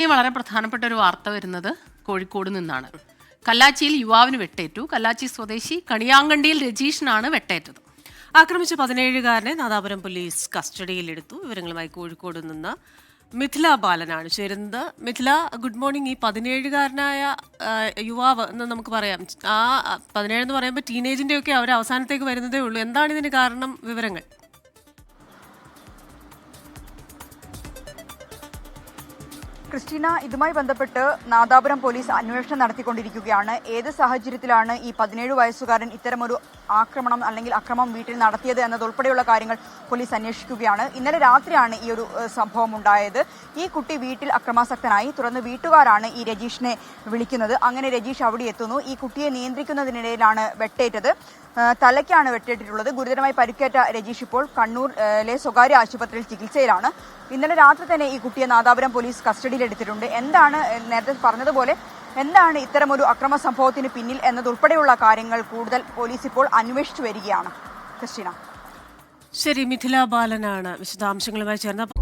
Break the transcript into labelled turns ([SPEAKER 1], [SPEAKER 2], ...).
[SPEAKER 1] ഈ വളരെ പ്രധാനപ്പെട്ട ഒരു വാർത്ത വരുന്നത് കോഴിക്കോട് നിന്നാണ്. കല്ലാച്ചിയിൽ യുവാവിന് വെട്ടേറ്റു. കല്ലാച്ചി സ്വദേശി കണിയാങ്കണ്ടിയിൽ രജീഷിനാണ് വെട്ടേറ്റത്.
[SPEAKER 2] ആക്രമിച്ച 17-കാരനെ നാദാപുരം പോലീസ് കസ്റ്റഡിയിലെടുത്തു. വിവരങ്ങളുമായി കോഴിക്കോട് നിന്ന് മിഥില ബാലനാണ് ചേരുന്നത്. Mithila, good morning. ഈ 17-കാരനായ യുവാവ് എന്ന് നമുക്ക് പറയാം, ആ 17 എന്ന് പറയുമ്പോൾ ടീനേജിന്റെ ഒക്കെ അവർ അവസാനത്തേക്ക് വരുന്നതേ ഉള്ളൂ. എന്താണ് ഇതിന് കാരണം? വിവരങ്ങൾ.
[SPEAKER 3] ക്രിസ്റ്റീന, ഇതുമായി ബന്ധപ്പെട്ട് നാദാപുരം പോലീസ് അന്വേഷണം നടത്തിക്കൊണ്ടിരിക്കുകയാണ്. ഏത് സാഹചര്യത്തിലാണ് ഈ 17 വയസ്സുകാരൻ ഇത്തരമൊരു ആക്രമണം അല്ലെങ്കിൽ അക്രമം വീട്ടിൽ നടത്തിയത് എന്നതുൾപ്പെടെയുള്ള കാര്യങ്ങൾ പോലീസ് അന്വേഷിക്കുകയാണ്. ഇന്നലെ രാത്രിയാണ് ഈ ഒരു സംഭവം ഉണ്ടായത്. ഈ കുട്ടി വീട്ടിൽ അക്രമാസക്തനായി. തുടർന്ന് വീട്ടുകാരാണ് ഈ രജീഷിനെ വിളിക്കുന്നത്. അങ്ങനെ രജീഷ് അവിടെ എത്തുന്നു. ഈ കുട്ടിയെ നിയന്ത്രിക്കുന്നതിനിടയിലാണ് വെട്ടേറ്റത്. തലയ്ക്കാണ് വെട്ടേറ്റിട്ടുള്ളത്. ഗുരുതരമായി പരിക്കേറ്റ രജീഷ് ഇപ്പോൾ കണ്ണൂരിലെ സ്വകാര്യ ആശുപത്രിയിൽ ചികിത്സയിലാണ്. ഇന്നലെ രാത്രി തന്നെ ഈ കുട്ടിയെ നാദാപുരം പോലീസ് കസ്റ്റഡിയിലെടുത്തിട്ടുണ്ട്. എന്താണ് നേരത്തെ പറഞ്ഞതുപോലെ എന്താണ് ഇത്തരമൊരു അക്രമ സംഭവത്തിന് പിന്നിൽ എന്നതുൾപ്പെടെയുള്ള കാര്യങ്ങൾ കൂടുതൽ പോലീസ് ഇപ്പോൾ അന്വേഷിച്ചു വരികയാണ്. ക്രിസ്റ്റീന.
[SPEAKER 2] ശരി, മിഥില ബാലനാണ് വിശദാംശങ്ങളുമായി ചേർന്നത്.